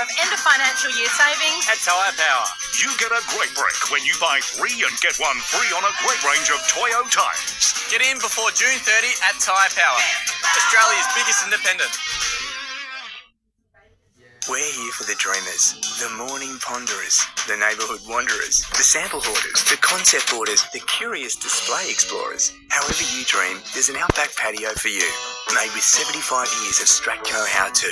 have end of financial year savings at Tyre Power. You get a great break when you buy 3 and get 1 free on a great range of Toyo tyres. Get in before June 30 at Tyre Power, Australia's biggest independent. We're here for the dreamers, the morning ponderers, the neighbourhood wanderers, the sample hoarders, the concept hoarders, the curious display explorers. However you dream, there's an outback patio for you, made with 75 years of Stratco how-to.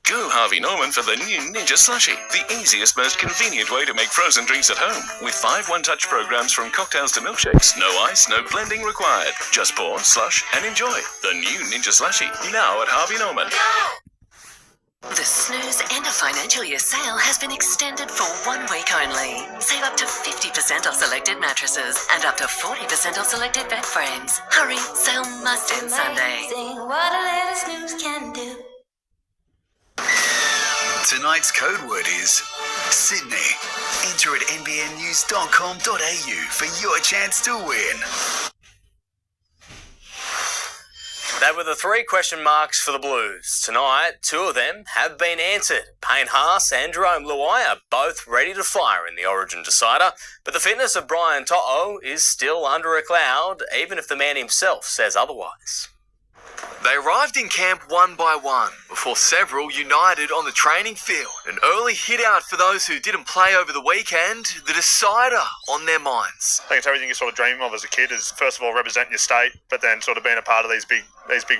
Go Harvey Norman for the new Ninja Slushie, the easiest, most convenient way to make frozen drinks at home. With 5 one-touch programs from cocktails to milkshakes. No ice, no blending required. Just pour, slush, and enjoy. The new Ninja Slushie, now at Harvey Norman. The Snooze end of financial year sale has been extended for 1 week only. Save up to 50% off selected mattresses and up to 40% off selected bed frames. Hurry, sale must end Sunday. What a little snooze can do. Tonight's code word is Sydney. Enter at nbnnews.com.au for your chance to win. That were the 3 question marks for the Blues. Tonight, 2 of them have been answered. Payne Haas and Jerome Luai are both ready to fire in the Origin decider, but the fitness of Brian To'o is still under a cloud, even if the man himself says otherwise. They arrived in camp one by one, before several united on the training field. An early hit out for those who didn't play over the weekend, the decider on their minds. I think it's everything you sort of dream of as a kid is, first of all, representing your state, but then sort of being a part of these big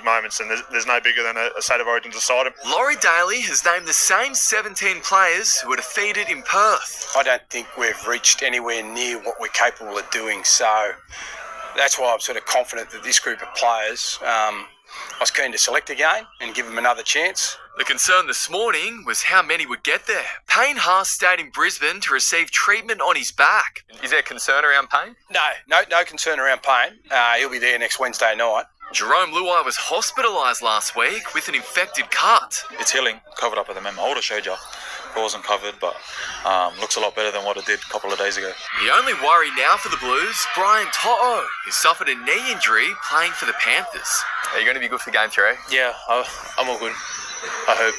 moments, and there's no bigger than a State of Origin decider. Laurie Daly has named the same 17 players who were defeated in Perth. I don't think we've reached anywhere near what we're capable of doing, so that's why I'm sort of confident that this group of players, I was keen to select again and give them another chance. The concern this morning was how many would get there. Payne Haas stayed in Brisbane to receive treatment on his back. Is there concern around Payne? No concern around Payne. He'll be there next Wednesday night. Jerome Luai was hospitalised last week with an infected cut. It's healing, covered up at the moment. I would have showed you. It wasn't covered, but looks a lot better than what it did a couple of days ago. The only worry now for the Blues, Brian To'o, who suffered a knee injury playing for the Panthers. Are you going to be good for game 3? Yeah, I'm all good. I hope.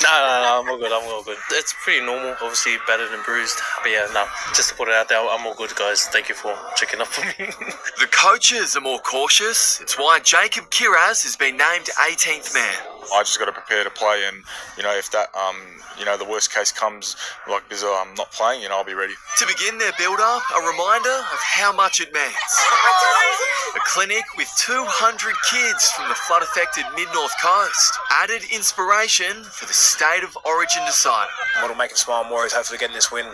No, I'm all good. It's pretty normal, obviously battered and bruised. But yeah, no, just to put it out there, I'm all good, guys. Thank you for checking up for me. The coaches are more cautious. It's why Jacob Kiraz has been named 18th man. I just got to prepare to play, and if that the worst case comes like this, I'm not playing, I'll be ready. To begin their build-up, a reminder of how much it means. A clinic with 200 kids from the flood-affected mid-north coast. Added inspiration for the State of Origin decider. What'll make us smile more is hopefully getting this win in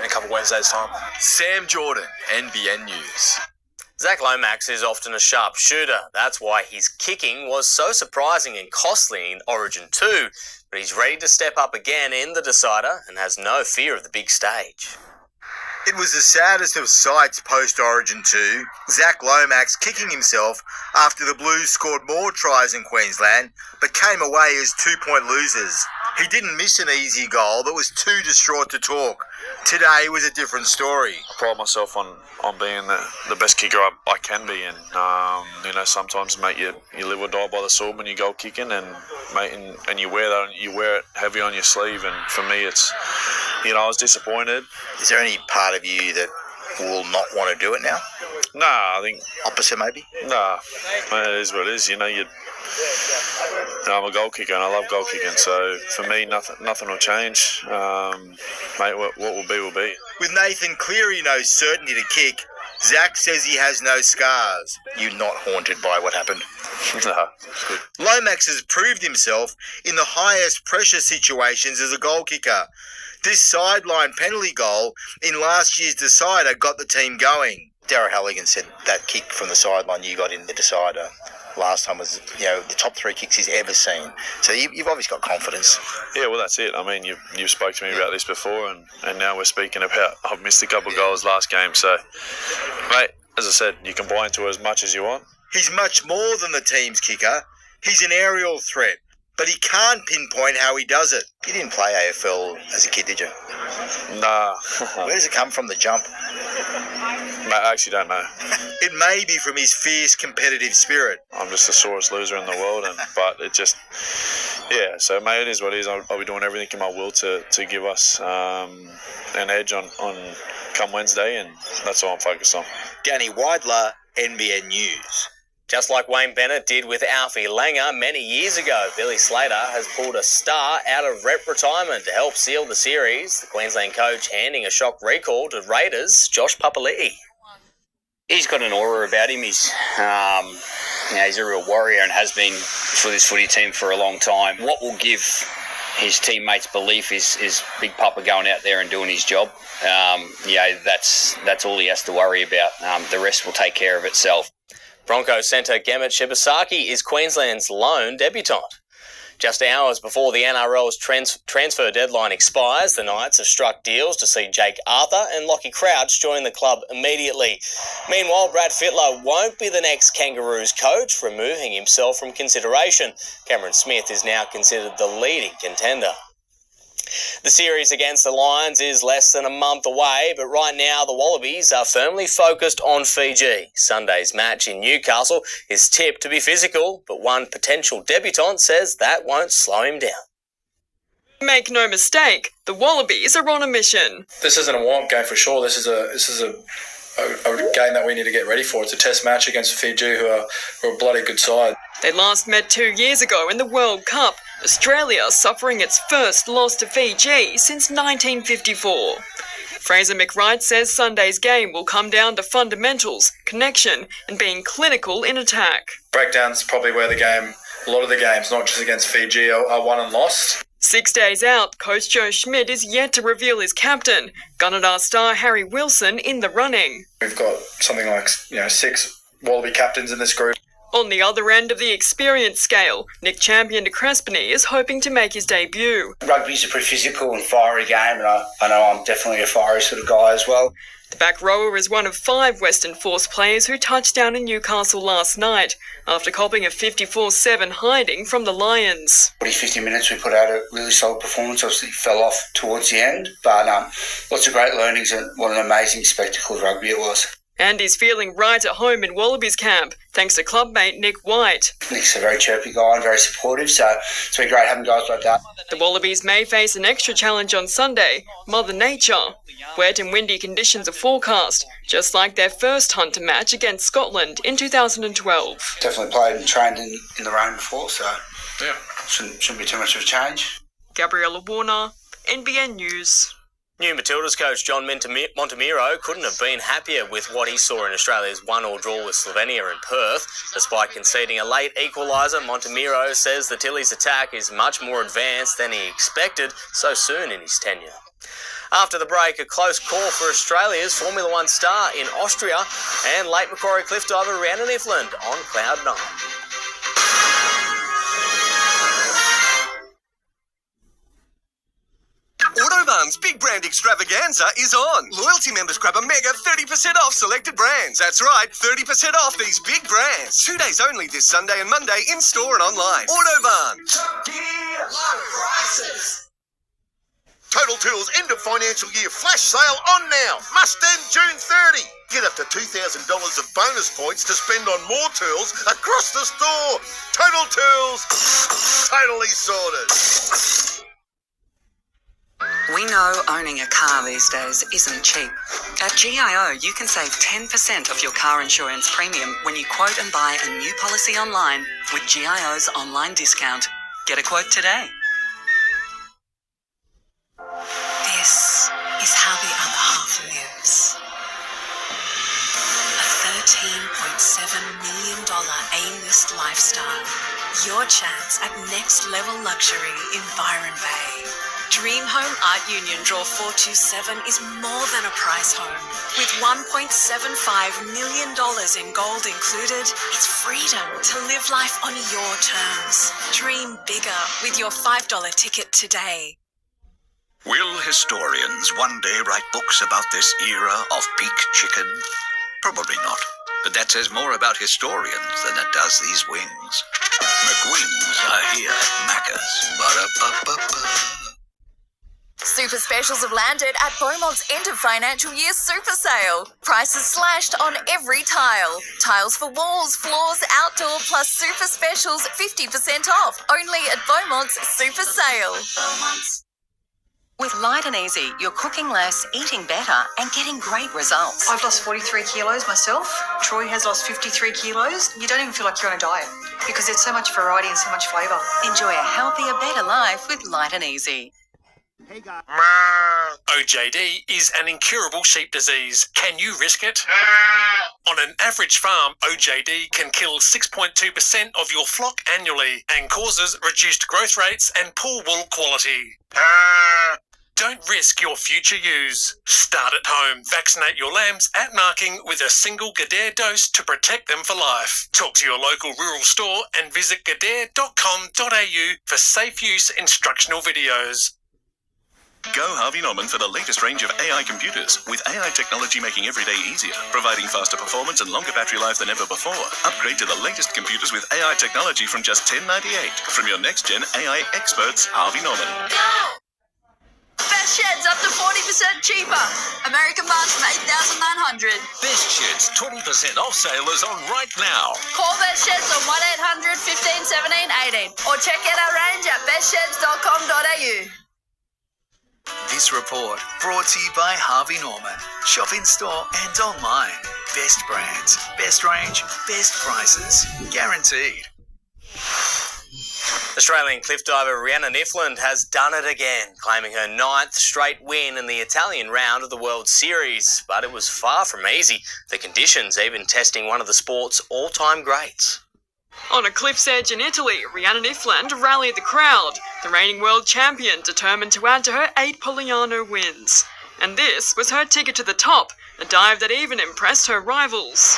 a couple of Wednesdays' time. Sam Jordan, NBN News. Zach Lomax is often a sharp shooter. That's why his kicking was so surprising and costly in Origin 2. But he's ready to step up again in the decider and has no fear of the big stage. It was the saddest of sights post-Origin 2, Zach Lomax kicking himself after the Blues scored more tries in Queensland, but came away as 2-point losers. He didn't miss an easy goal, but was too distraught to talk. Today was a different story. I pride myself on being the best kicker I can be, and sometimes, mate, you live or die by the sword when you go kicking, and you wear it heavy on your sleeve. And for me, it's I was disappointed. Is there any part of you that will not want to do it now? Nah, I think opposite maybe. Nah, it is what it is. I'm a goal kicker and I love goal kicking, so for me nothing will change. Mate, what will be will be. With Nathan Cleary no certainty to kick, Zach says he has no scars. You not haunted by what happened? No. Lomax has proved himself in the highest pressure situations as a goal kicker. This sideline penalty goal in last year's decider got the team going. Darragh Halligan said that kick from the sideline you got in the decider last time was, the top 3 kicks he's ever seen. So you've obviously got confidence. Yeah, well, that's it. I mean, you spoke to me about this before, and now we're speaking about I've missed a couple of goals last game. So, mate, as I said, you can buy into it as much as you want. He's much more than the team's kicker. He's an aerial threat, but he can't pinpoint how he does it. You didn't play AFL as a kid, did you? Nah. Where does it come from, the jump? Mate, I actually don't know. It may be from his fierce competitive spirit. I'm just the sorest loser in the world, but it just, Yeah, so mate, it is what it is. I'll be doing everything in my will to give us an edge on come Wednesday, and that's all I'm focused on. Danny Weidler, NBN News. Just like Wayne Bennett did with Alfie Langer many years ago, Billy Slater has pulled a star out of rep retirement to help seal the series. The Queensland coach handing a shock recall to Raiders' Josh Papali'i. He's got an aura about him. He's a real warrior and has been for this footy team for a long time. What will give his teammates belief is Big Papa going out there and doing his job. That's all he has to worry about. The rest will take care of itself. Broncos centre Gemmet Shibasaki is Queensland's lone debutant. Just hours before the NRL's transfer deadline expires, the Knights have struck deals to see Jake Arthur and Lockie Crouch join the club immediately. Meanwhile, Brad Fittler won't be the next Kangaroos coach, removing himself from consideration. Cameron Smith is now considered the leading contender. The series against the Lions is less than a month away, but right now the Wallabies are firmly focused on Fiji. Sunday's match in Newcastle is tipped to be physical, but one potential debutant says that won't slow him down. Make no mistake, the Wallabies are on a mission. This isn't a warm-up game for sure. This is a game that we need to get ready for. It's a test match against Fiji, who are a bloody good side. They last met 2 years ago in the World Cup, Australia suffering its first loss to Fiji since 1954. Fraser McWright says Sunday's game will come down to fundamentals, connection, and being clinical in attack. Breakdown's probably where a lot of the games, not just against Fiji, are won and lost. 6 days out, Coach Joe Schmidt is yet to reveal his captain, Gunnedah star Harry Wilson in the running. We've got something like 6 Wallaby captains in this group. On the other end of the experience scale, Nick Champion de Crespigny is hoping to make his debut. Rugby's a pretty physical and fiery game, and I know I'm definitely a fiery sort of guy as well. The back rower is one of 5 Western Force players who touched down in Newcastle last night after copping a 54-7 hiding from the Lions. 50 minutes we put out a really solid performance. Obviously fell off towards the end, but lots of great learnings and what an amazing spectacle of rugby it was. And he's feeling right at home in Wallabies camp, thanks to clubmate Nick White. Nick's a very chirpy guy and very supportive, so it's been great having guys like that. The Wallabies may face an extra challenge on Sunday, Mother Nature. Wet and windy conditions are forecast, just like their first Hunter match against Scotland in 2012. Definitely played and trained in the rain before, so shouldn't be too much of a change. Gabriella Warner, NBN News. New Matildas coach John Montemiro couldn't have been happier with what he saw in Australia's 1-1 draw with Slovenia in Perth. Despite conceding a late equaliser, Montemiro says the Tillies' attack is much more advanced than he expected so soon in his tenure. After the break, a close call for Australia's Formula 1 star in Austria and late Macquarie cliff diver Rhiannon Ifland on Cloud 9. Autobahn's Big Brand Extravaganza is on. Loyalty members grab a mega 30% off selected brands. That's right, 30% off these big brands. 2 days only this Sunday and Monday in store and online. Autobahn. Total Tools end of financial year flash sale on now. Must end June 30. Get up to $2,000 of bonus points to spend on more tools across the store. Total Tools. Totally sorted. We know owning a car these days isn't cheap. At GIO, you can save 10% of your car insurance premium when you quote and buy a new policy online with GIO's online discount. Get a quote today. This is how the other half lives. A $13.7 million A-list lifestyle. Your chance at next level luxury in Byron Bay. Dream Home Art Union Draw 427 is more than a prize home. With $1.75 million in gold included, it's freedom to live life on your terms. Dream bigger with your $5 ticket today. Will historians one day write books about this era of peak chicken? Probably not. But that says more about historians than it does these wings. McWings are here at Macca's. Ba-da-ba-ba-ba. Super Super specials have landed at Beaumont's end of financial year super sale. Prices slashed on every tile. Tiles for walls, floors, outdoor, plus super specials 50% off. Only at Beaumont's super sale. With Light and Easy, you're cooking less, eating better, and getting great results. I've lost 43 kilos myself. Troy has lost 53 kilos. You don't even feel like you're on a diet because there's so much variety and so much flavour. Enjoy a healthier, better life with Light and Easy. OJD is an incurable sheep disease. Can you risk it? On an average farm, OJD can kill 6.2% of your flock annually and causes reduced growth rates and poor wool quality. Don't risk your future ewes. Start at home. Vaccinate your lambs at marking with a single Gadare dose to protect them for life. Talk to your local rural store and visit gadare.com.au for safe use instructional videos. Go Harvey Norman for the latest range of AI computers, with AI technology making every day easier, providing faster performance and longer battery life than ever before. Upgrade to the latest computers with AI technology from just $10.98 from your next-gen AI experts, Harvey Norman. Best Sheds up to 40% cheaper. American Barnes from $8,900. Best Sheds 20% off sale is on right now. Call Best Sheds on 1800 15 17 18 or check out our range at bestsheds.com.au. This report brought to you by Harvey Norman. Shop in store and online. Best brands, best range, best prices. Guaranteed. Australian cliff diver Rhiannon Ifland has done it again, claiming her 9th straight win in the Italian round of the World Series. But it was far from easy, the conditions even testing one of the sport's all-time greats. On a cliff's edge in Italy, Rhiannon Ifland rallied the crowd, the reigning world champion determined to add to her 8 Poliano wins. And this was her ticket to the top, a dive that even impressed her rivals.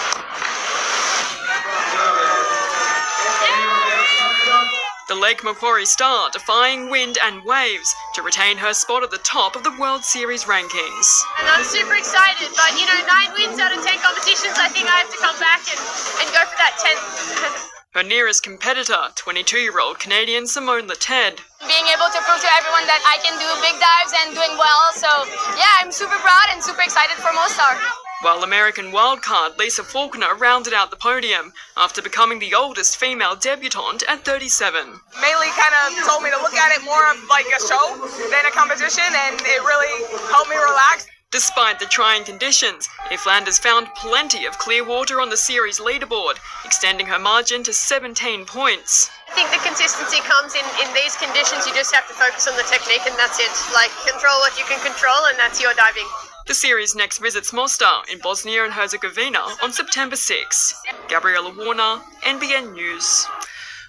The Lake Macquarie star defying wind and waves to retain her spot at the top of the World Series rankings. And I'm super excited, but 9 wins out of 10 competitions, I think I have to come back and go for that 10th. Her nearest competitor, 22-year-old Canadian Simone Leted. Being able to prove to everyone that I can do big dives and doing well, so yeah, I'm super proud and super excited for Mostar. While American wildcard Lisa Faulkner rounded out the podium after becoming the oldest female debutante at 37. Mainly kind of told me to look at it more of like a show than a competition, and it really helped me relax. Despite the trying conditions, Ifland has found plenty of clear water on the series leaderboard, extending her margin to 17 points. I think the consistency comes in these conditions. You just have to focus on the technique and that's it. Like, control what you can control and that's your diving. The series next visits Mostar in Bosnia and Herzegovina on September 6. Gabriella Warner, NBN News.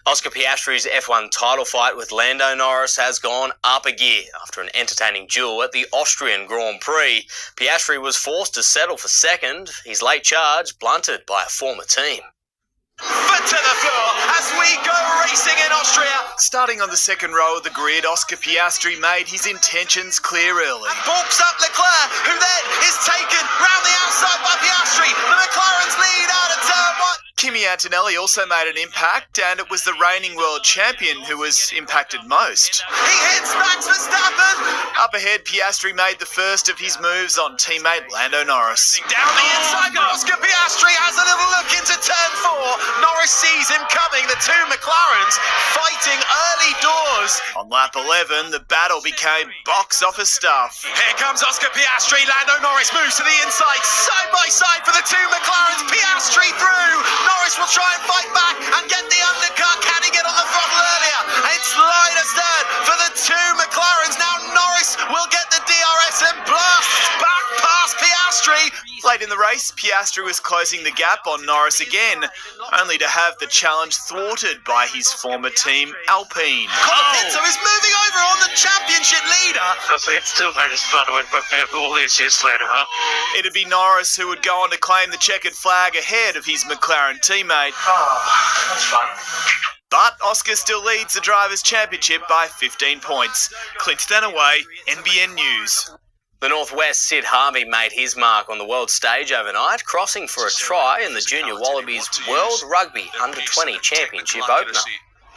Oscar Piastri's F1 title fight with Lando Norris has gone up a gear after an entertaining duel at the Austrian Grand Prix. Piastri was forced to settle for second, his late charge blunted by a former team. Foot to the floor as we go racing in Austria. Starting on the second row of the grid, Oscar Piastri made his intentions clear early. Balks up Leclerc, who then is taken round the outside by Piastri. The McLaren's lead out of turn 1. Kimi Antonelli also made an impact, and it was the reigning world champion who was impacted most. He hits Max Verstappen. Up ahead, Piastri made the first of his moves on teammate Lando Norris. Down the inside, Oscar Piastri has a little look into turn 4. Norris sees him coming. The two McLarens fighting early doors. On lap 11, the battle became box office stuff. Here comes Oscar Piastri. Lando Norris moves to the inside, side by side for the two McLarens. Piastri through. Norris will try and fight back and get the undercut. Can he get on the throttle earlier? It's line astern for the two McLarens. Now Norris will get the DRS and blast back past Piastri. Late in the race, Piastri was closing the gap on Norris again, only to have the challenge thwarted by his former team, Alpine. Content-u is moving over on the championship leader. It's still very fun with all these years later, huh? It'd be Norris who would go on to claim the checkered flag ahead of his McLaren teammate. Oh, that's fun. But Oscar still leads the Drivers' Championship by 15 points. Clint Stanaway, NBN News. The Northwest Sid Harvey made his mark on the world stage overnight, crossing for a try in the Junior Wallabies World Rugby Under-20 Championship opener.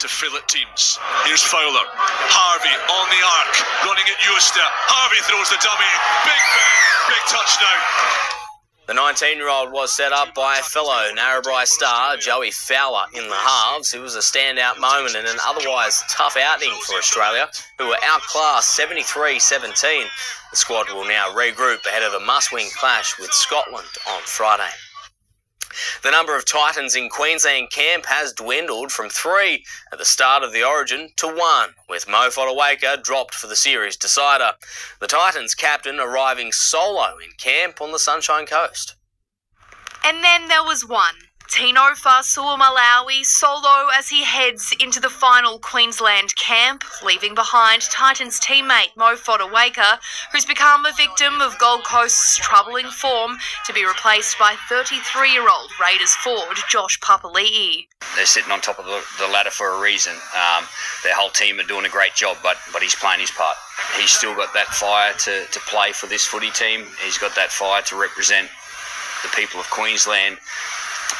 to fill at Timms. Here's Fowler. Harvey on the arc, running at Euster. Harvey throws the dummy. Big touch now. The 19-year-old was set up by fellow Narrabri star Joey Fowler in the halves. It was a standout moment in an otherwise tough outing for Australia, who were outclassed 73-17. The squad will now regroup ahead of a must-win clash with Scotland on Friday. The number of Titans in Queensland camp has dwindled from 3 at the start of the Origin to 1, with Mo Fotuaika dropped for the series decider. The Titans captain arriving solo in camp on the Sunshine Coast. And then there was one. Tino Fa'asuamaleaui solo as he heads into the final Queensland camp, leaving behind Titans teammate Mo Fotuaika, who's become a victim of Gold Coast's troubling form, to be replaced by 33-year-old Raiders forward Josh Papali'i. They're sitting on top of the ladder for a reason. Their whole team are doing a great job, but he's playing his part. He's still got that fire to play for this footy team. He's got that fire to represent the people of Queensland.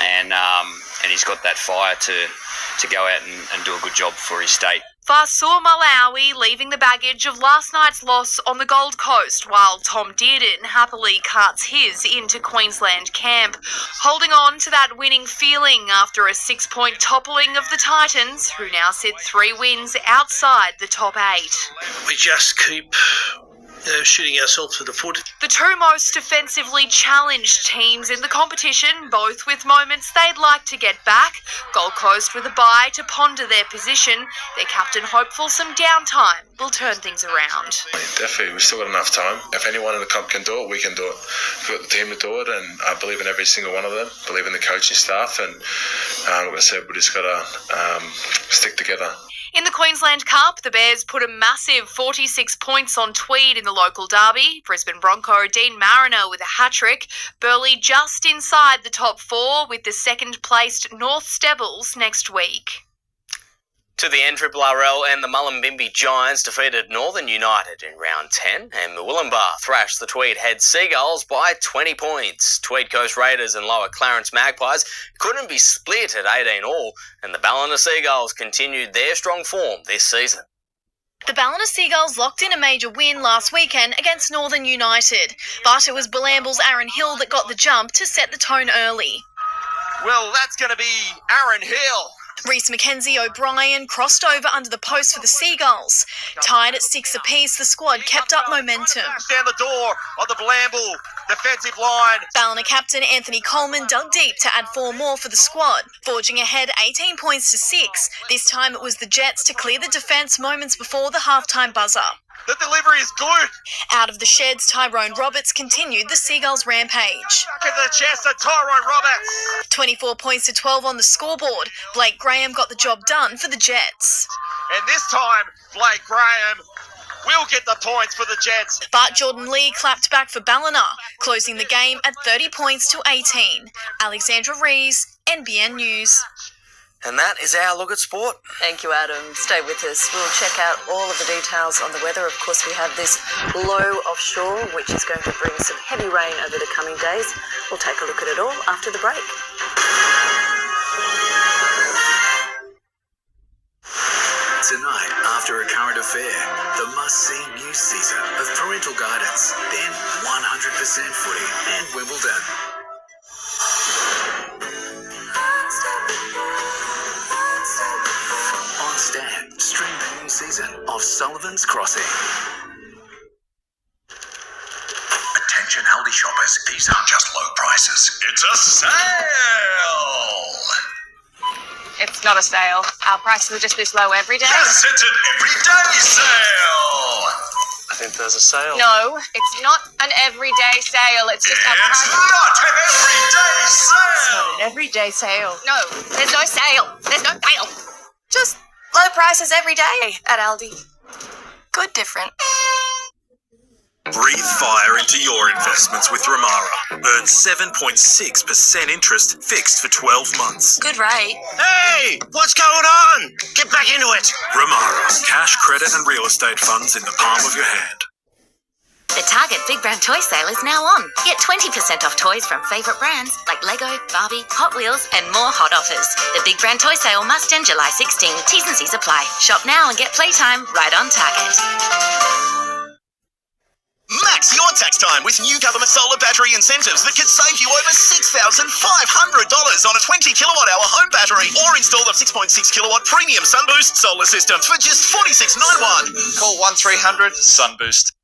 And he's got that fire to go out and do a good job for his state. Fa'asuamaleaui leaving the baggage of last night's loss on the Gold Coast, while Tom Dearden happily carts his into Queensland camp, holding on to that winning feeling after a 6-point toppling of the Titans, who now sit 3 wins outside the top 8. We just keep shooting ourselves in the foot. The 2 most defensively challenged teams in the competition, both with moments they'd like to get back. Gold Coast with a bye to ponder their position. Their captain hopeful some downtime will turn things around. Definitely, we've still got enough time. If anyone in the comp can do it, we can do it. We've got the team to do it, and I believe in every single one of them. I believe in the coaching staff, and like I said, we just got to stick together. In the Queensland Cup, the Bears put a massive 46 points on Tweed in the local derby. Brisbane Bronco Dean Mariner with a hat-trick. Burleigh just inside the top 4 with the second-placed North Stebbles next week. To the NRRL, and the Mullumbimby Giants defeated Northern United in round 10, and the Wollumbar thrashed the Tweed Head Seagulls by 20 points. Tweed Coast Raiders and Lower Clarence Magpies couldn't be split at 18-all, and the Ballina Seagulls continued their strong form this season. The Ballina Seagulls locked in a major win last weekend against Northern United, but it was Bulamble's Aaron Hill that got the jump to set the tone early. Well, that's going to be Aaron Hill. Reece McKenzie O'Brien crossed over under the post for the Seagulls. Tied at 6 apiece, the squad kept up momentum. Down the door on the Blamble defensive line. Ballina captain Anthony Coleman dug deep to add 4 more for the squad, forging ahead 18 points to 6. This time it was the Jets to clear the defence moments before the halftime buzzer. The delivery is good. Out of the sheds, Tyrone Roberts continued the Seagulls' rampage. Back in the chest of Tyrone Roberts. 24 points to 12 on the scoreboard. Blake Graham got the job done for the Jets. And this time, Blake Graham will get the points for the Jets. But Jordan Lee clapped back for Ballina, closing the game at 30 points to 18. Alexandra Rees, NBN News. And that is our look at sport. Thank you, Adam. Stay with us. We'll check out all of the details on the weather. Of course, we have this low offshore, which is going to bring some heavy rain over the coming days. We'll take a look at it all after the break. Tonight, after a current affair, the must-see new season of Parental Guidance, then 100% footy and Wimbledon. On Stan, stream the new season of Sullivan's Crossing. Attention Aldi shoppers, these aren't just low prices. It's a sale! It's not a sale. Our prices are just this low every day. Yes, it's an everyday sale! I think there's a sale. No, it's not an everyday sale. It's just a It's not an everyday sale! It's not an everyday sale. No, there's no sale. There's no sale. Just low prices every day at Aldi. Good different. Breathe fire into your investments with Ramara. Earn 7.6% interest fixed for 12 months. Good rate. Hey, what's going on? Get back into it. Ramara. Cash, credit and real estate funds in the palm of your hand. The Target Big Brand Toy Sale is now on. Get 20% off toys from favourite brands like Lego, Barbie, Hot Wheels and more hot offers. The Big Brand Toy Sale must end July 16. T's and C's apply. Shop now and get playtime right on Target. Max your tax time with new government solar battery incentives that could save you over $6,500 on a 20 kilowatt hour home battery, or install the 6.6 kilowatt premium Sunboost solar system for just $46.91. Call 1300 Sunboost.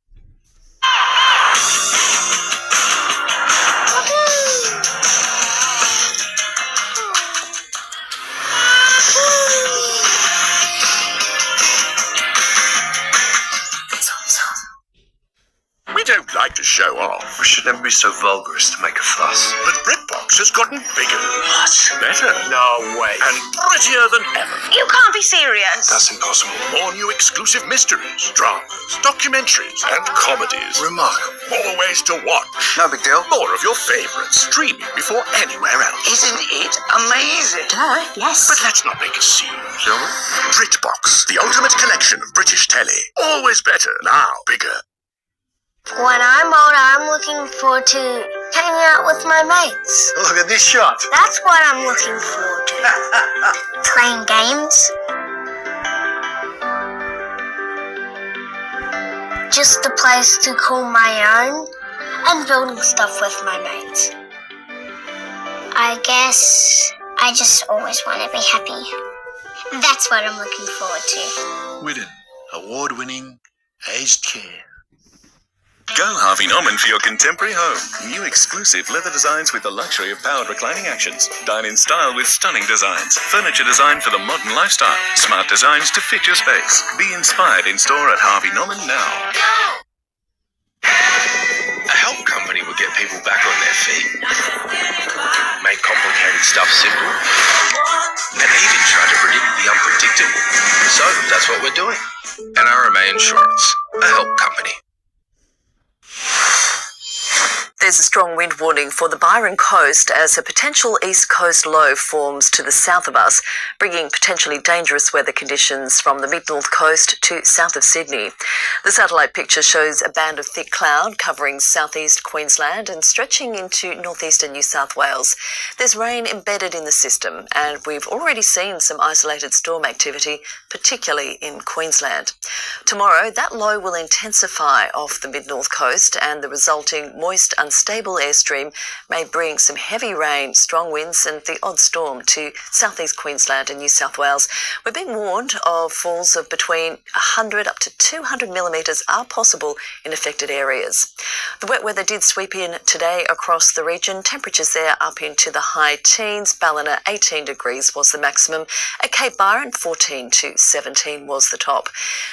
We don't like to show off. We should never be so vulgar as to make a fuss. But BritBox has gotten bigger. What? Better. No way. And prettier than ever. You can't be serious. That's impossible. More new exclusive mysteries, dramas, documentaries, and comedies. Remarkable. More ways to watch. No big deal. More of your favourites streaming before anywhere else. Isn't it amazing? Yes. But let's not make a scene, shall we? BritBox, the ultimate collection of British telly. Always better, now bigger. When I'm older, I'm looking forward to hanging out with my mates. Look at this shot. That's what I'm looking forward to. Playing games. Just a place to call my own. And building stuff with my mates. I guess I just always want to be happy. That's what I'm looking forward to. Widden, award-winning, aged care. Go Harvey Norman for your contemporary home. New exclusive leather designs with the luxury of powered reclining actions. Dine in style with stunning designs. Furniture designed for the modern lifestyle. Smart designs to fit your space. Be inspired in store at Harvey Norman now. A help company would get people back on their feet. Make complicated stuff simple. And even try to predict the unpredictable. So that's what we're doing. NRMA Insurance, a help company. There's a strong wind warning for the Byron coast as a potential east coast low forms to the south of us, bringing potentially dangerous weather conditions from the mid-north coast to south of Sydney. The satellite picture shows a band of thick cloud covering southeast Queensland and stretching into northeastern New South Wales. There's rain embedded in the system, and we've already seen some isolated storm activity, particularly in Queensland. Tomorrow, that low will intensify off the mid-north coast, and the resulting moist, unstable airstream may bring some heavy rain, strong winds and the odd storm to southeast Queensland and New South Wales. We're being warned of falls of between 100 up to 200 millimetres are possible in affected areas. The wet weather did sweep in today across the region. Temperatures there up into the high teens. Ballina 18 degrees was the maximum. At Cape Byron 14 to 17 was the top.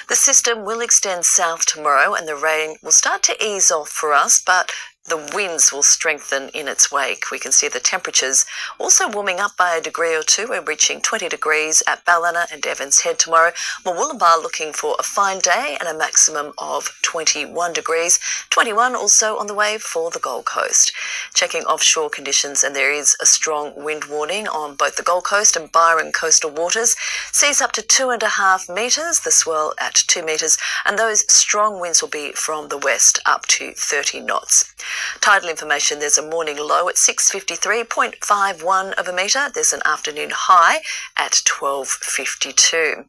The system will extend south tomorrow and the rain will start to ease off for us, but the winds will strengthen in its wake. We can see the temperatures also warming up by a degree or two. We're reaching 20 degrees at Ballina and Evans Head tomorrow. Murwillumbah looking for a fine day and a maximum of 21 degrees. 21 also on the way for the Gold Coast. Checking offshore conditions, and there is a strong wind warning on both the Gold Coast and Byron coastal waters. Seas up to 2.5 metres, the swell at 2 metres, and those strong winds will be from the west up to 30 knots. Tidal information, there's a morning low at 653.51 of a metre. There's an afternoon high at 12.52.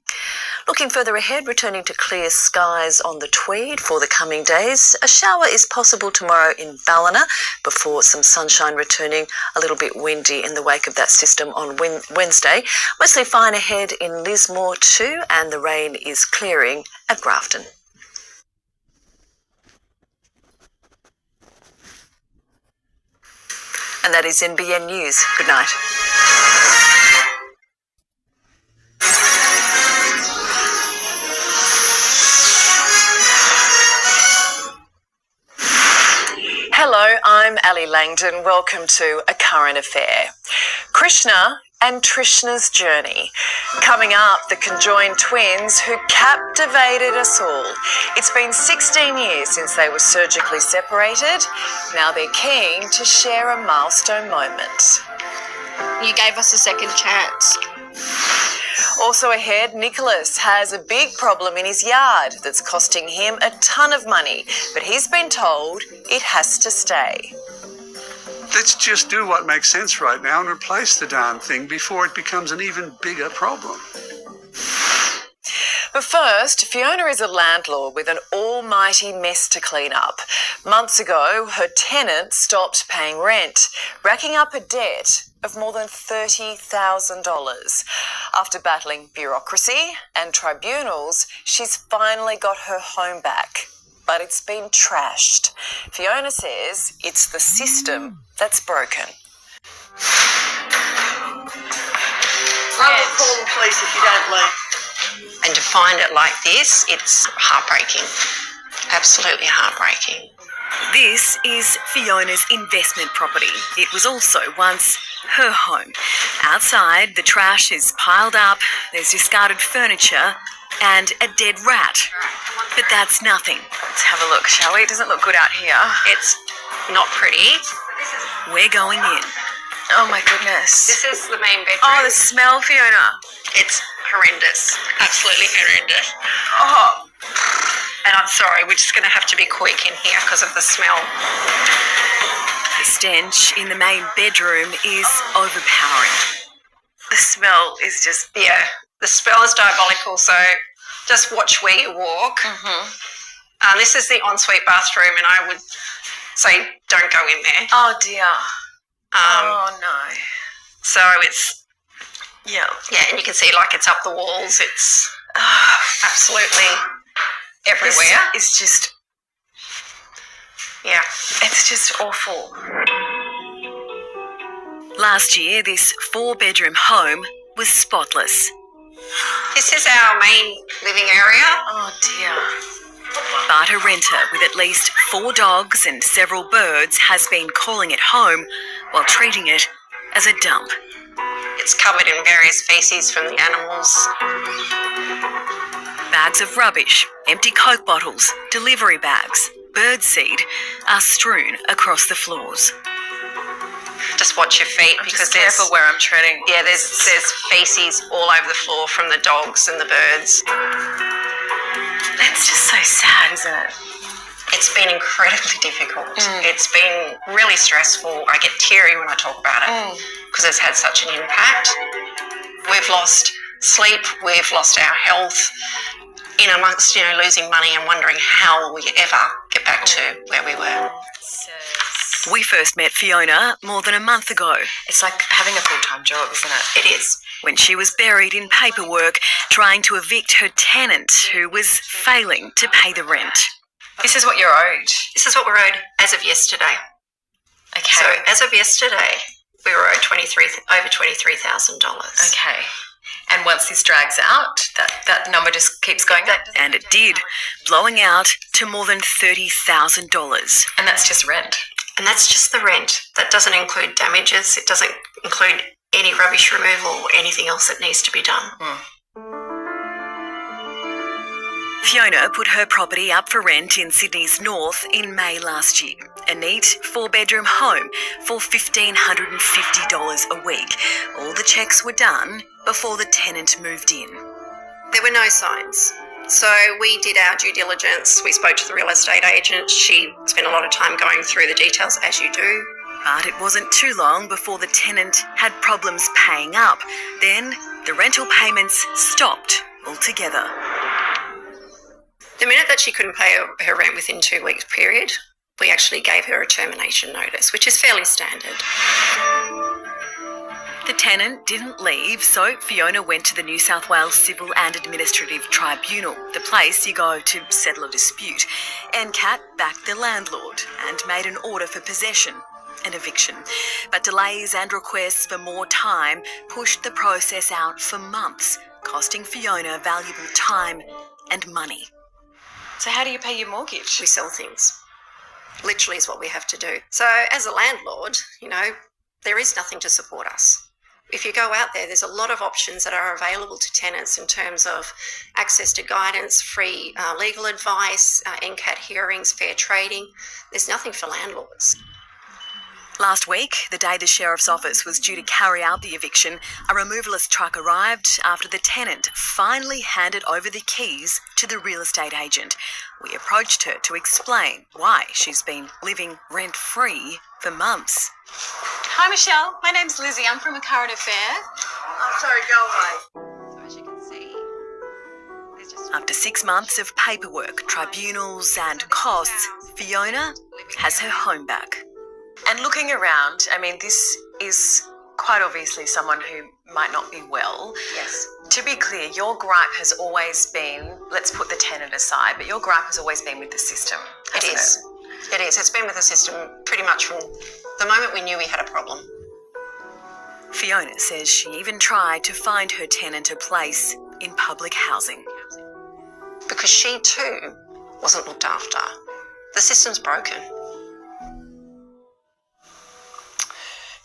Looking further ahead, returning to clear skies on the Tweed for the coming days. A shower is possible tomorrow in Ballina before some sunshine returning, a little bit windy in the wake of that system on Wednesday. Mostly fine ahead in Lismore too, and the rain is clearing at Grafton. And that is NBN News. Good night. Hello, I'm Alison Langdon. Welcome to A Current Affair. Krishna and Trishna's journey. Coming up, the conjoined twins who captivated us all. It's been 16 years since they were surgically separated. Now they're keen to share a milestone moment. You gave us a second chance. Also ahead, Nicholas has a big problem in his yard that's costing him a ton of money, but he's been told it has to stay. Let's just do what makes sense right now and replace the darn thing before it becomes an even bigger problem. But first, Fiona is a landlord with an almighty mess to clean up. Months ago, her tenant stopped paying rent, racking up a debt of more than $30,000. After battling bureaucracy and tribunals, she's finally got her home back. But it's been trashed. Fiona says it's the system that's broken. I will call the police if you don't leave. And to find it like this, it's heartbreaking. Absolutely heartbreaking. This is Fiona's investment property. It was also once her home. Outside, the trash is piled up, there's discarded furniture and a dead rat. But that's nothing. Let's have a look, shall we? It doesn't look good out here. It's not pretty. We're going in. Oh my goodness. This is the main bedroom. Oh, the smell, Fiona. It's horrendous. Absolutely horrendous. Oh. And I'm sorry, we're just going to have to be quick in here because of the smell. The stench in the main bedroom is overpowering. The smell is just... Yeah, the smell is diabolical, so just watch where you walk. This is the ensuite bathroom, and I would say don't go in there. Oh, dear. Oh, no. So it's... Yeah, and you can see, like, it's up the walls. It's absolutely everywhere. This is just... Yeah. It's just awful. Last year, this 4-bedroom home was spotless. This is our main living area. Oh, dear. But a renter with at least 4 dogs and several birds has been calling it home while treating it as a dump. It's covered in various feces from the animals. Bags of rubbish, empty Coke bottles, delivery bags, birdseed are strewn across the floors. Just watch your feet because there's careful where I'm treading. Yeah, there's feces all over the floor from the dogs and the birds. It's just so sad, isn't it? It's been incredibly difficult. It's been really stressful. I get teary when I talk about it because it's had such an impact. We've lost sleep, we've lost our health, in amongst, losing money and wondering how will we ever get back to where we were. We first met Fiona more than a month ago. It's like having a full-time job, isn't it? It is. When she was buried in paperwork trying to evict her tenant who was failing to pay the rent. This is what you're owed. This is what we're owed as of yesterday. Okay. So as of yesterday, we were owed over $23,000. Okay. And once this drags out, that number just keeps going up. And it did, blowing out to more than $30,000. And that's just rent. And that's just the rent. That doesn't include damages. It doesn't include any rubbish removal or anything else that needs to be done. Fiona put her property up for rent in Sydney's north in May last year. A neat 4-bedroom home for $1,550 a week. All the checks were done before the tenant moved in. There were no signs. So we did our due diligence. We spoke to the real estate agent. She spent a lot of time going through the details, as you do. But it wasn't too long before the tenant had problems paying up. Then the rental payments stopped altogether. The minute that she couldn't pay her rent within 2 weeks period, we actually gave her a termination notice, which is fairly standard. The tenant didn't leave, so Fiona went to the New South Wales Civil and Administrative Tribunal, the place you go to settle a dispute. NCAT backed the landlord and made an order for possession and eviction. But delays and requests for more time pushed the process out for months, costing Fiona valuable time and money. So how do you pay your mortgage? We sell things. Literally is what we have to do. So as a landlord, there is nothing to support us. If you go out there, there's a lot of options that are available to tenants in terms of access to guidance, free legal advice, NCAT hearings, fair trading. There's nothing for landlords. Last week, the day the Sheriff's Office was due to carry out the eviction, a removalist truck arrived after the tenant finally handed over the keys to the real estate agent. We approached her to explain why she's been living rent-free for months. Hi, Michelle. My name's Lizzie. I'm from a current affair. I'm sorry, go away. So as you can see, there's just... After 6 months of paperwork, tribunals and costs, Fiona has her home back. And looking around, I mean, this is quite obviously someone who might not be well. Yes. To be clear, your gripe has always been, let's put the tenant aside, but your gripe has always been with the system. It is. It is. It's been with the system pretty much from the moment we knew we had a problem. Fiona says she even tried to find her tenant a place in public housing. Because she too wasn't looked after. The system's broken.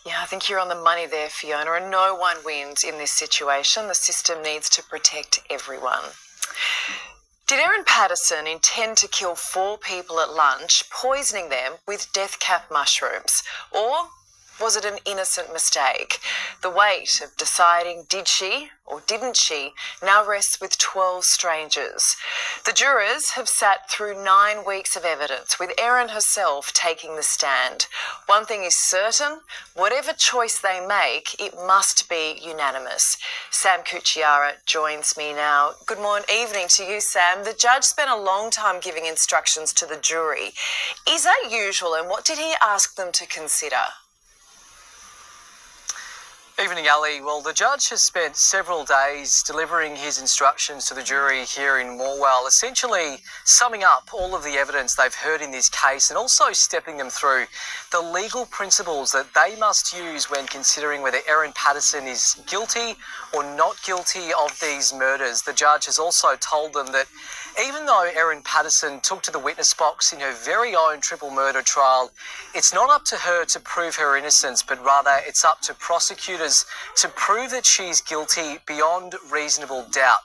Yeah, I think you're on the money there, Fiona, and no one wins in this situation. The system needs to protect everyone. Did Erin Patterson intend to kill 4 people at lunch, poisoning them with death cap mushrooms? Or was it an innocent mistake? The weight of deciding did she or didn't she now rests with 12 strangers. The jurors have sat through 9 weeks of evidence, with Erin herself taking the stand. One thing is certain, whatever choice they make, it must be unanimous. Sam Cucchiara joins me now. Good evening to you, Sam. The judge spent a long time giving instructions to the jury. Is that usual, and what did he ask them to consider? Evening, Ali. Well, the judge has spent several days delivering his instructions to the jury here in Morwell, essentially summing up all of the evidence they've heard in this case and also stepping them through the legal principles that they must use when considering whether Erin Patterson is guilty or not guilty of these murders. The judge has also told them that even though Erin Patterson took to the witness box in her very own triple murder trial, it's not up to her to prove her innocence, but rather it's up to prosecutors to prove that she's guilty beyond reasonable doubt.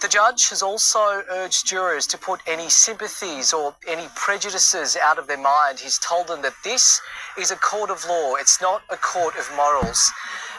The judge has also urged jurors to put any sympathies or any prejudices out of their mind. He's told them that this is a court of law, it's not a court of morals.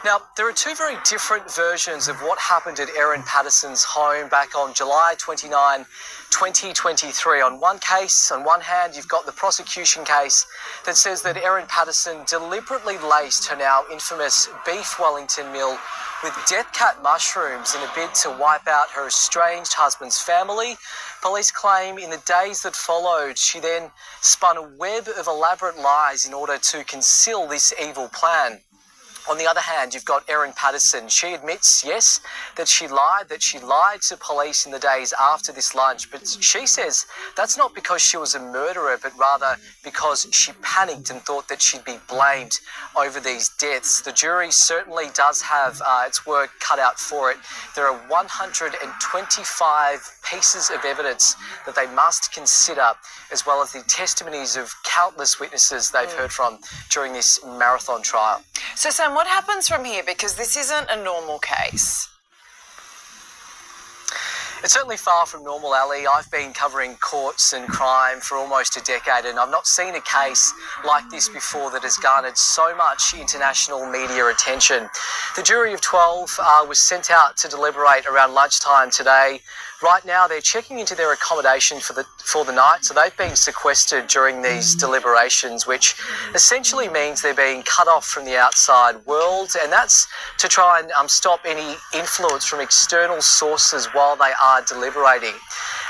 Now, there are 2 very different versions of what happened at Erin Patterson's home back on July 29, 2023. On one hand, you've got the prosecution case that says that Erin Patterson deliberately laced her now infamous beef Wellington meal with death cap mushrooms in a bid to wipe out her estranged husband's family. Police claim in the days that followed, she then spun a web of elaborate lies in order to conceal this evil plan. On the other hand, you've got Erin Patterson. She admits, yes, that she lied to police in the days after this lunch, but she says that's not because she was a murderer, but rather because she panicked and thought that she'd be blamed over these deaths. The jury certainly does have its work cut out for it. There are 125 pieces of evidence that they must consider, as well as the testimonies of countless witnesses they've heard from during this marathon trial. So, Sam, what happens from here? Because this isn't a normal case. It's certainly far from normal, Ali. I've been covering courts and crime for almost a decade, and I've not seen a case like this before that has garnered so much international media attention. The jury of 12 was sent out to deliberate around lunchtime today. Right now, they're checking into their accommodation for the night, so they've been sequestered during these deliberations, which essentially means they're being cut off from the outside world, and that's to try and stop any influence from external sources while they are deliberating.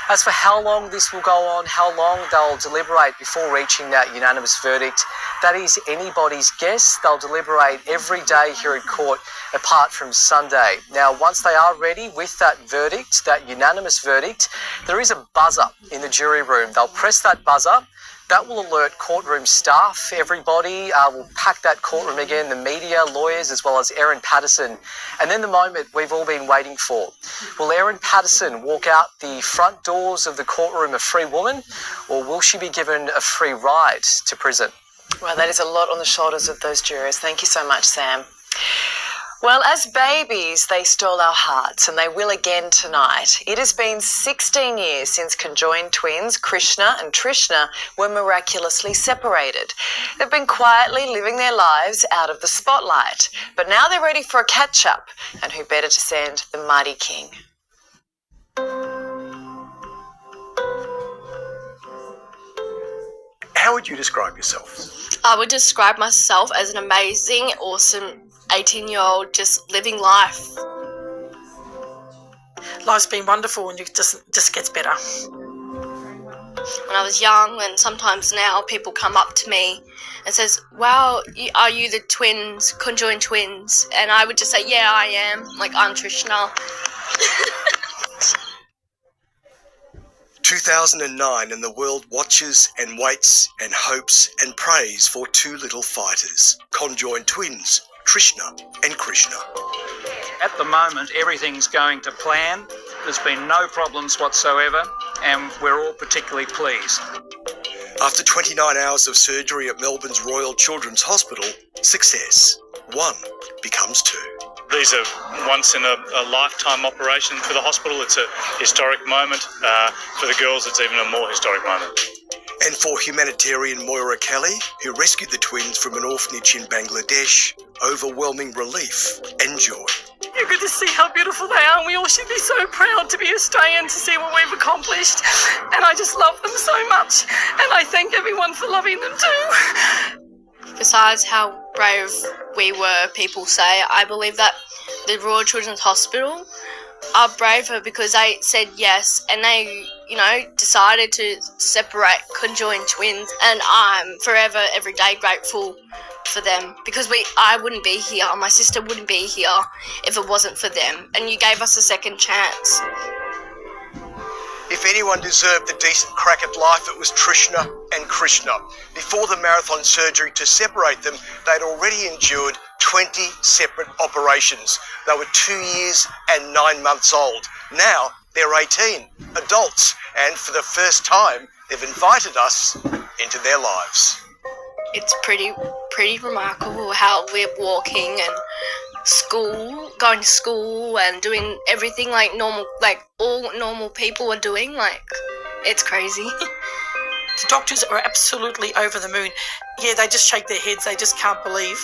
As for how long this will go on, how long they'll deliberate before reaching that unanimous verdict, that is anybody's guess. They'll deliberate every day here at court apart from Sunday. Now, once they are ready with that verdict, that unanimous verdict, there is a buzzer in the jury room. They'll press that buzzer. That will alert courtroom staff. Everybody will pack that courtroom again, the media, lawyers, as well as Erin Patterson. And then the moment we've all been waiting for. Will Erin Patterson walk out the front doors of the courtroom a free woman, or will she be given a free ride to prison? Well, that is a lot on the shoulders of those jurors. Thank you so much, Sam. Well, as babies, they stole our hearts, and they will again tonight. It has been 16 years since conjoined twins Krishna and Trishna were miraculously separated. They've been quietly living their lives out of the spotlight, but now they're ready for a catch-up, and who better to send the mighty king? How would you describe yourself? I would describe myself as an amazing, awesome 18-year-old just living life. Life's been wonderful and it just gets better. When I was young, and sometimes now, people come up to me and says, wow, are you the twins, conjoined twins? And I would just say, yeah, I am. Like, I'm Trishna. 2009, and the world watches and waits and hopes and prays for two little fighters, conjoined twins, Trishna and Krishna. At the moment, everything's going to plan. There's been no problems whatsoever, and we're all particularly pleased. After 29 hours of surgery at Melbourne's Royal Children's Hospital, success. One becomes two. These are once in a lifetime operation for the hospital. It's a historic moment. For the girls, it's even a more historic moment. And for humanitarian Moira Kelly, who rescued the twins from an orphanage in Bangladesh, overwhelming relief and joy. You get to see how beautiful they are, and we all should be so proud to be Australian to see what we've accomplished. And I just love them so much, and I thank everyone for loving them too. Besides how brave we were, people say, I believe that the Royal Children's Hospital are braver because they said yes, and they, decided to separate conjoined twins, and I'm forever, every day grateful for them, because I wouldn't be here, my sister wouldn't be here if it wasn't for them, and you gave us a second chance. If anyone deserved a decent crack at life, it was Trishna and Krishna. Before the marathon surgery to separate them, they'd already endured 20 separate operations. They were 2 years and 9 months old. Now they're 18, adults, and for the first time, they've invited us into their lives. It's pretty remarkable how we're walking and going to school and doing everything like normal, like all normal people are doing. Like, it's crazy. The doctors are absolutely over the moon. Yeah, they just shake their heads. They just can't believe.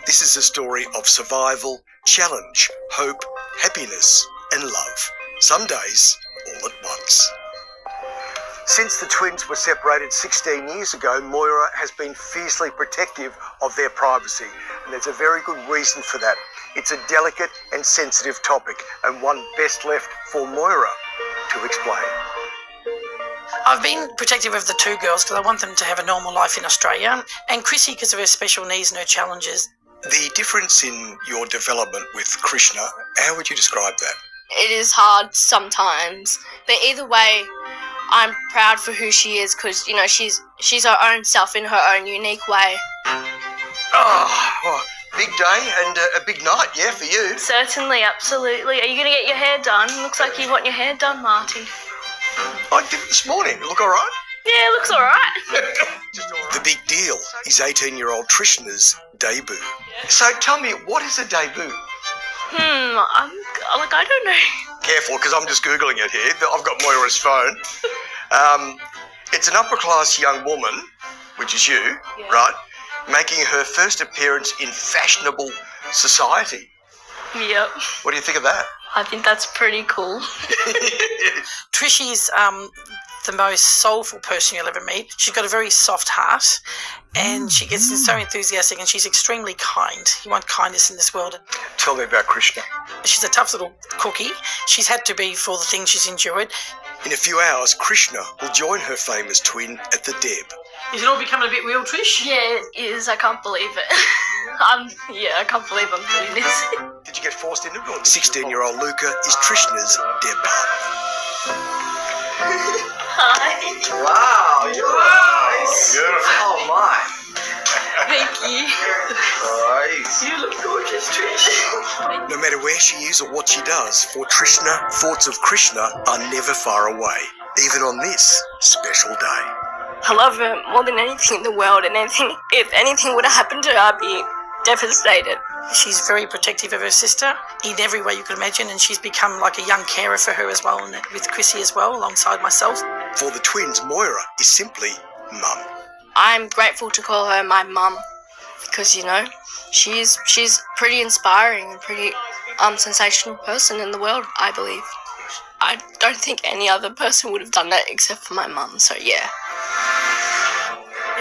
This is a story of survival, challenge, hope, happiness, and love. Some days, all at once. Since the twins were separated 16 years ago, Moira has been fiercely protective of their privacy, and there's a very good reason for that. It's a delicate and sensitive topic, and one best left for Moira to explain. I've been protective of the two girls because I want them to have a normal life in Australia, and Chrissy because of her special needs and her challenges. The difference in your development with Krishna, how would you describe that? It is hard sometimes, but either way, I'm proud for who she is because, she's her own self in her own unique way. Oh, well, big day and a big night, yeah, for you. Certainly, absolutely. Are you going to get your hair done? Looks like you want your hair done, Marty. I did it this morning. Look all right? Yeah, it looks all right. The big deal is 18-year-old Trishna's debut. So tell me, what is a debut? I don't know. Careful, because I'm just Googling it here. I've got Moira's phone. It's an upper-class young woman, which is you, right, making her first appearance in fashionable society. Yep. What do you think of that? I think that's pretty cool. Trishy's the most soulful person you'll ever meet. She's got a very soft heart, and she gets so enthusiastic, and she's extremely kind. You want kindness in this world. Tell me about Krishna. She's a tough little cookie. She's had to be for the things she's endured. In a few hours, Krishna will join her famous twin at the Deb. Is it all becoming a bit real, Trish? Yeah, it is. I can't believe it. I can't believe I'm doing this. Did you get forced into it? 16-year-old Luca is Trishna's Deb partner. Hi. Wow, you're nice. Beautiful. Oh, my. Thank you. Nice. You look gorgeous, Trish. No matter where she is or what she does, for Trishna, thoughts of Krishna are never far away, even on this special day. I love her more than anything in the world, and if anything would have happened to her, I'd be devastated. She's very protective of her sister in every way you could imagine, and she's become like a young carer for her as well, and with Chrissy as well, alongside myself. For the twins, Moira is simply mum. I'm grateful to call her my mum because, you know, she's pretty inspiring and pretty sensational person in the world, I believe. I don't think any other person would have done that except for my mum, so yeah.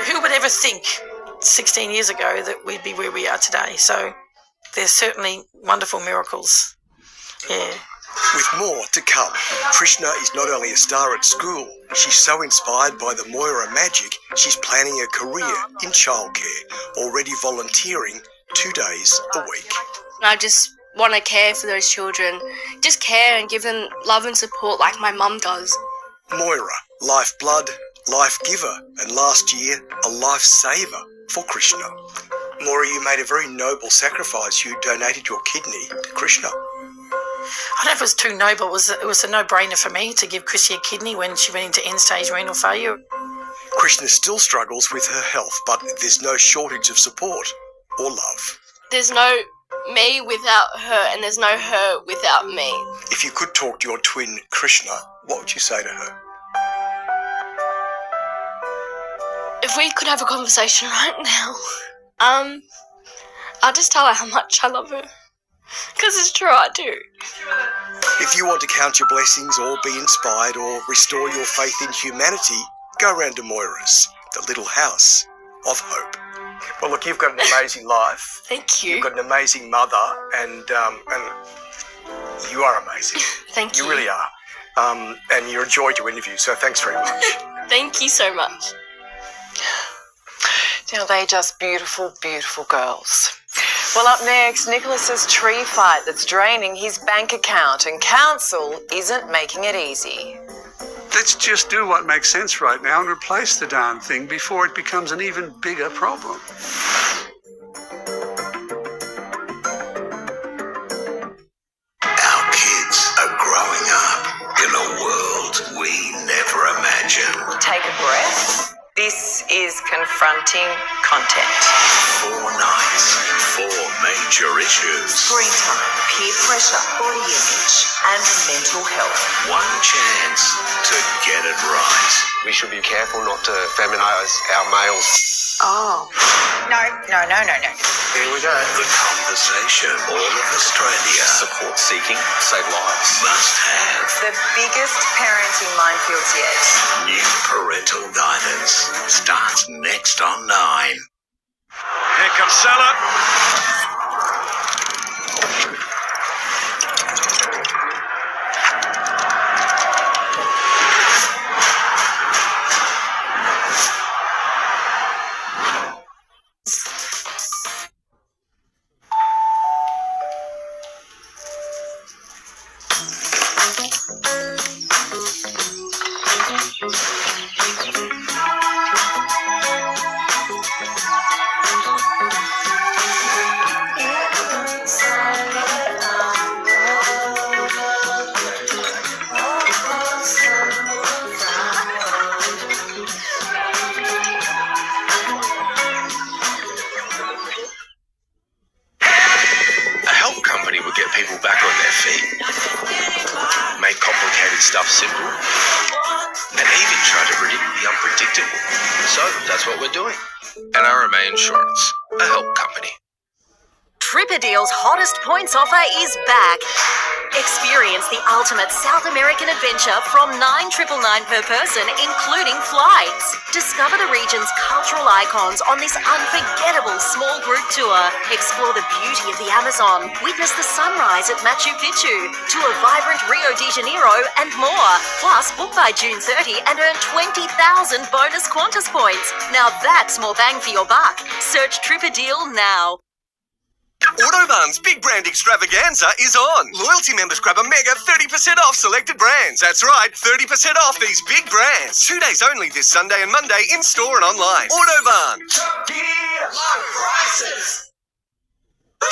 Who would ever think 16 years ago that we'd be where we are today? So there's certainly wonderful miracles. Yeah. With more to come, Krishna is not only a star at school, she's so inspired by the Moira magic, she's planning a career in childcare, already volunteering 2 days a week. I just want to care for those children, just care and give them love and support like my mum does. Moira, lifeblood, life giver, and last year, a lifesaver for Krishna. Moira, you made a very noble sacrifice. You donated your kidney to Krishna. I don't know if it was too noble. It was a no-brainer for me to give Chrissy a kidney when she went into end-stage renal failure. Krishna still struggles with her health, but there's no shortage of support or love. There's no me without her, and there's no her without me. If you could talk to your twin, Krishna, what would you say to her? If we could have a conversation right now, I'll just tell her how much I love her. Because it's true, I do. If you want to count your blessings or be inspired or restore your faith in humanity, go round to Moira's, the little house of hope. Well, look, you've got an amazing life. Thank you. You've got an amazing mother, and you are amazing. Thank you. You really are. And you're a joy to interview, so thanks very much. Thank you so much. You know, they're just beautiful, beautiful girls. Well, up next, Nicholas's tree fight that's draining his bank account, and council isn't making it easy. Let's just do what makes sense right now and replace the darn thing before it becomes an even bigger problem. Our kids are growing up in a world we never imagined. Take a breath. This is confronting content. 4 nights, 4 major issues. Screen time, peer pressure, body image, and mental health. 1 chance to get it right. We should be careful not to feminize our males. Oh. No. Here we go. The conversation all of Australia. Support seeking, save lives. Must have. The biggest parenting minefields yet. New parental guidance starts next on 9. Here comes Salah. People back on their feet, make complicated stuff simple, and even try to predict the unpredictable. So that's what we're doing. NRMA Insurance, a help company. Tripadeal's hottest points offer is back. Experience the ultimate South American adventure from $9,999 per person, including flights. Discover the region's cultural icons on this unforgettable small group tour. Explore the beauty of the Amazon. Witness the sunrise at Machu Picchu. To a vibrant Rio de Janeiro and more. Plus, book by June 30 and earn 20,000 bonus Qantas points. Now that's more bang for your buck. Search Tripadeal now. Autobahn's Big Brand Extravaganza is on. Loyalty members grab a mega 30% off selected brands. That's right, 30% off these big brands. 2 days only this Sunday and Monday in store and online. Autobahn.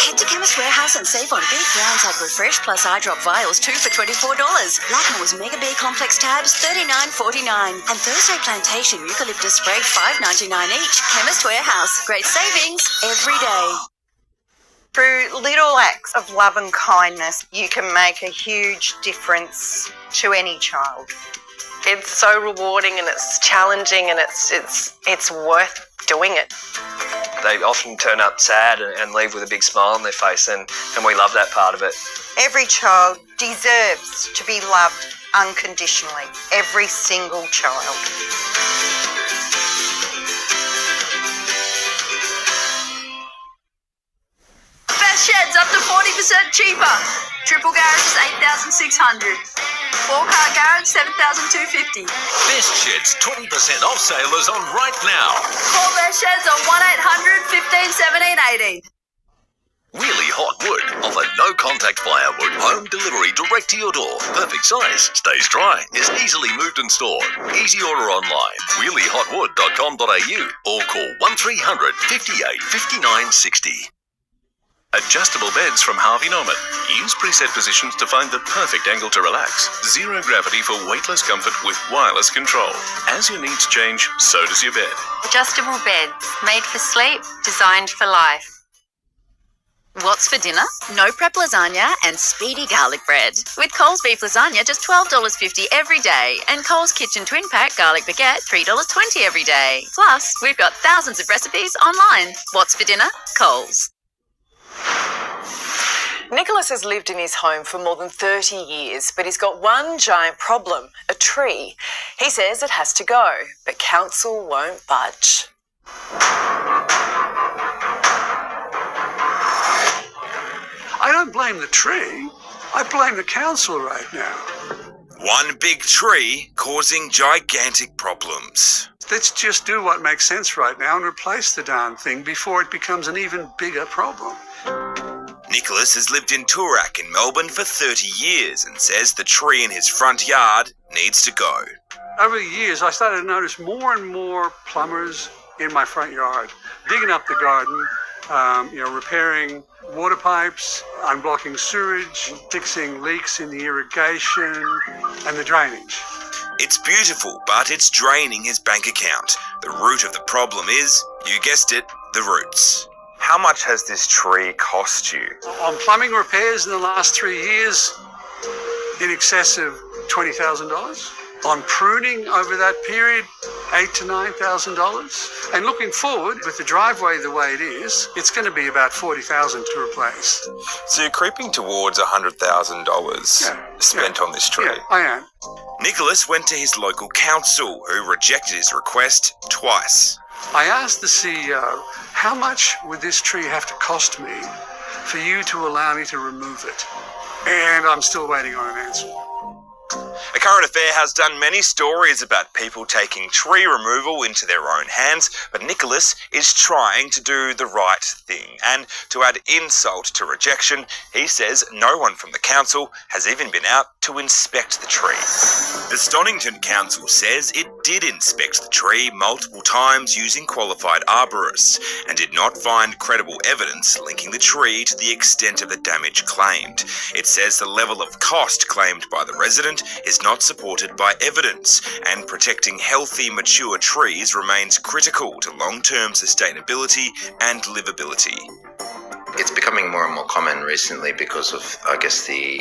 Head to Chemist Warehouse and save on big brands like Refresh Plus Eye Drop Vials, 2 for $24. Blackmore's Mega B Complex Tabs, $39.49. And Thursday Plantation Eucalyptus Spray, $5.99 each. Chemist Warehouse. Great savings every day. Through little acts of love and kindness, you can make a huge difference to any child. It's so rewarding and it's challenging and it's worth doing it. They often turn up sad and leave with a big smile on their face, and we love that part of it. Every child deserves to be loved unconditionally. Every single child. Best sheds up to 40% cheaper. Triple garage is $8,600. 4-car garage $7,250. Best Shed's 20% off sale is on right now. Call Best Sheds on 1-800 15 17 18. Really Hot Wood offer no contact firewood home delivery direct to your door. Perfect size, stays dry, is easily moved and stored. Easy order online, reallyhotwood.com.au or call 1300 58 59 60. Adjustable beds from Harvey Norman. Use preset positions to find the perfect angle to relax. Zero gravity for weightless comfort with wireless control. As your needs change, so does your bed. Adjustable beds, made for sleep, designed for life. What's for dinner? No prep lasagna and speedy garlic bread. With Coles beef lasagna, just $12.50 every day. And Coles Kitchen Twin Pack garlic baguette, $3.20 every day. Plus, we've got thousands of recipes online. What's for dinner? Coles. Nicholas has lived in his home for more than 30 years, but he's got one giant problem, a tree. He says it has to go, but council won't budge. I don't blame the tree. I blame the council right now. One big tree causing gigantic problems. Let's just do what makes sense right now and replace the darn thing before it becomes an even bigger problem. Nicholas has lived in Toorak in Melbourne for 30 years and says the tree in his front yard needs to go. Over the years, I started to notice more and more plumbers in my front yard, digging up the garden, repairing water pipes, unblocking sewage, fixing leaks in the irrigation and the drainage. It's beautiful, but it's draining his bank account. The root of the problem is, you guessed it, the roots. How much has this tree cost you? On plumbing repairs in the last 3 years, in excess of $20,000. On pruning over that period, $8,000 to $9,000. And looking forward, with the driveway the way it is, it's going to be about $40,000 to replace. So you're creeping towards $100,000 spent on this tree? Yeah, I am. Nicholas went to his local council, who rejected his request twice. I asked the CEO, how much would this tree have to cost me for you to allow me to remove it? And I'm still waiting on an answer. A Current Affair has done many stories about people taking tree removal into their own hands, but Nicholas is trying to do the right thing. And to add insult to rejection, he says no one from the council has even been out to inspect the tree. The Stonington Council says it did inspect the tree multiple times using qualified arborists and did not find credible evidence linking the tree to the extent of the damage claimed. It says the level of cost claimed by the resident is not supported by evidence, and protecting healthy, mature trees remains critical to long-term sustainability and livability. It's becoming more and more common recently because of, I guess, the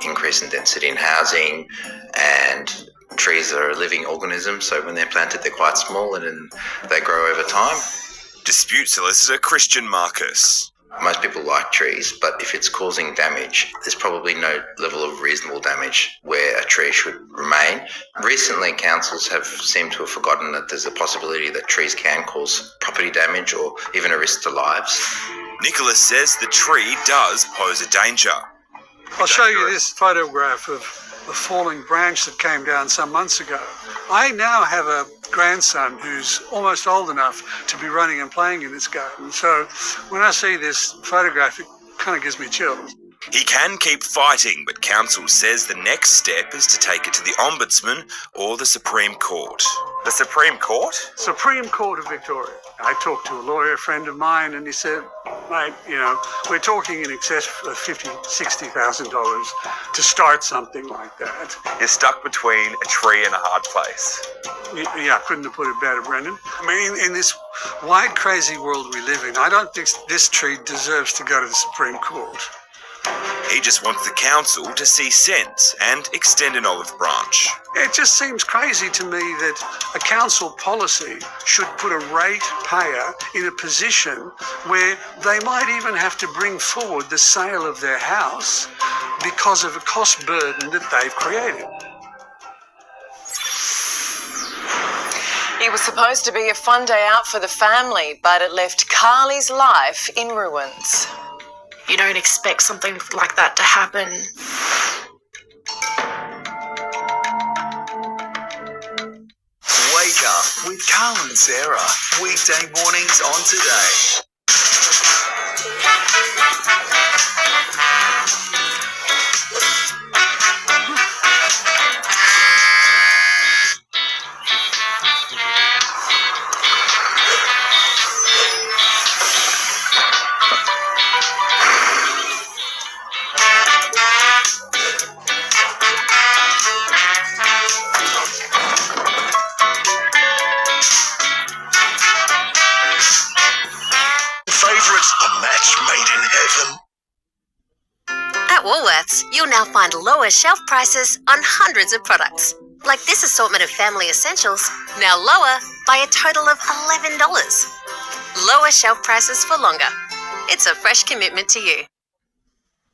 increase in density in housing, and trees are living organisms, so when they're planted they're quite small and then they grow over time. Dispute solicitor Christian Marcus. Most people like trees, but if it's causing damage, there's probably no level of reasonable damage where a tree should remain. Recently, councils have seemed to have forgotten that there's a possibility that trees can cause property damage or even a risk to lives. Nicholas says the tree does pose a danger. I'll show you this photograph of the falling branch that came down some months ago. I now have a grandson who's almost old enough to be running and playing in this garden. So when I see this photograph, it kind of gives me chills. He can keep fighting, but council says the next step is to take it to the Ombudsman or the Supreme Court. The Supreme Court? Supreme Court of Victoria. I talked to a lawyer friend of mine and he said, mate, we're talking in excess of $50,000, $60,000 to start something like that. You're stuck between a tree and a hard place. Yeah, couldn't have put it better, Brendan. I mean, in this wide, crazy world we live in, I don't think this tree deserves to go to the Supreme Court. He just wants the council to see sense and extend an olive branch. It just seems crazy to me that a council policy should put a ratepayer in a position where they might even have to bring forward the sale of their house because of a cost burden that they've created. It was supposed to be a fun day out for the family, but it left Carly's life in ruins. You don't expect something like that to happen. Wake up with Carl and Sarah. Weekday mornings on Today. At Woolworths, you'll now find lower shelf prices on hundreds of products. Like this assortment of family essentials, now lower by a total of $11. Lower shelf prices for longer. It's a fresh commitment to you.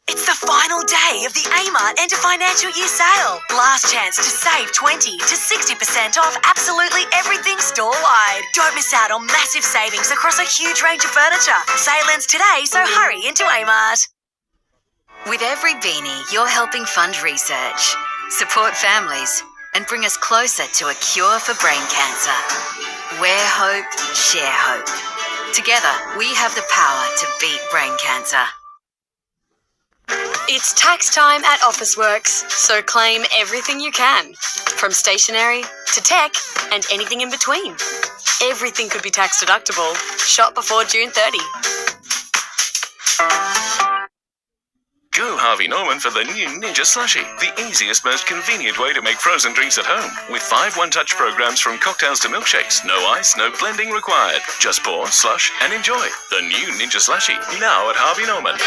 It's the final day of the Amart End of Financial Year sale. Last chance to save 20 to 60% off absolutely everything store-wide. Don't miss out on massive savings across a huge range of furniture. Sale ends today, so hurry into Amart. With every beanie, you're helping fund research, support families, and bring us closer to a cure for brain cancer. Wear hope, share hope. Together, we have the power to beat brain cancer. It's tax time at Officeworks, so claim everything you can. From stationery to tech and anything in between. Everything could be tax deductible. Shop before June 30. Go Harvey Norman for the new Ninja Slushie, the easiest, most convenient way to make frozen drinks at home. With 5 one-touch programs from cocktails to milkshakes. No ice, no blending required. Just pour, slush, and enjoy. The new Ninja Slushie, now at Harvey Norman.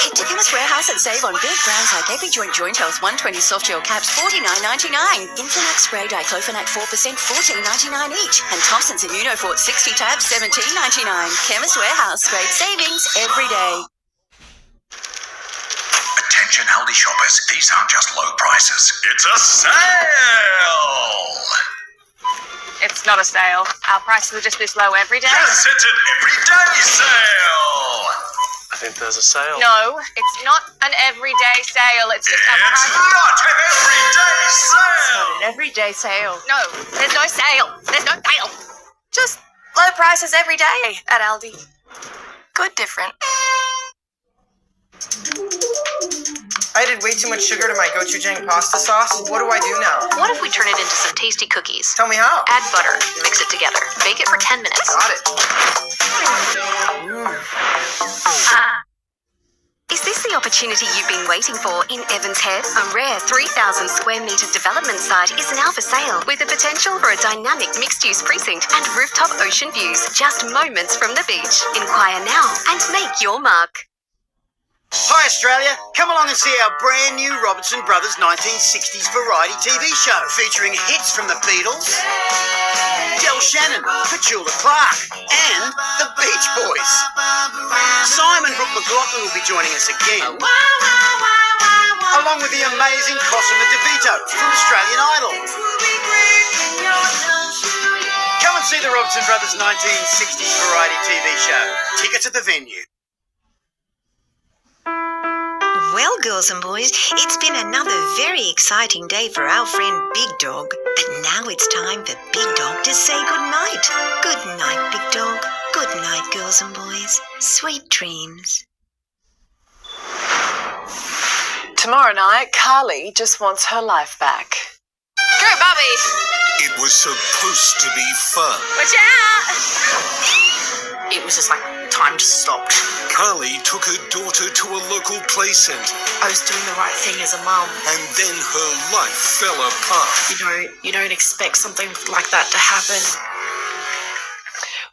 Head to Chemist Warehouse and save on big brands like Epi Joint Health 120 soft gel caps $49.99, Inflanac Spray Diclofenac 4% $14.99 each, and Thompson's Immunofort 60 tabs $17.99. Chemist Warehouse, great savings every day. Attention Aldi shoppers, these aren't just low prices. It's a sale! It's not a sale. Our prices are just this low every day. Yes, it's an everyday sale! I think there's a sale. No, it's not an everyday sale. It's just a It's not an everyday sale! An everyday sale. No, there's no sale. There's no sale. Just low prices every day at Aldi. Good different. I added way too much sugar to my gochujang pasta sauce. What do I do now? What if we turn it into some tasty cookies? Tell me how. Add butter, mix it together, bake it for 10 minutes. Got it. Is this the opportunity you've been waiting for in Evans Head? A rare 3,000 square metre development site is now for sale, with the potential for a dynamic mixed-use precinct and rooftop ocean views just moments from the beach. Inquire now and make your mark. Hi Australia, come along and see our brand new Robertson Brothers 1960s variety TV show featuring hits from the Beatles, Del Shannon, Petula Clark and the Beach Boys. Simon Brooke McLaughlin will be joining us again, along with the amazing Cosima DeVito from Australian Idol. Come and see the Robertson Brothers 1960s variety TV show. Tickets at the venue. Well, girls and boys, it's been another very exciting day for our friend Big Dog. But now it's time for Big Dog to say goodnight. Good night, Big Dog. Good night, girls and boys. Sweet dreams. Tomorrow night, Carly just wants her life back. Go, Bobby! It was supposed to be fun. Watch out! It was just like time just stopped. Carly took her daughter to a local play centre. I was doing the right thing as a mum. And then her life fell apart. You don't expect something like that to happen.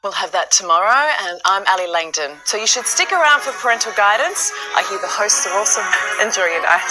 We'll have that tomorrow, and I'm Alison Langdon. So you should stick around for parental guidance. I hear the hosts are awesome. Enjoy your night.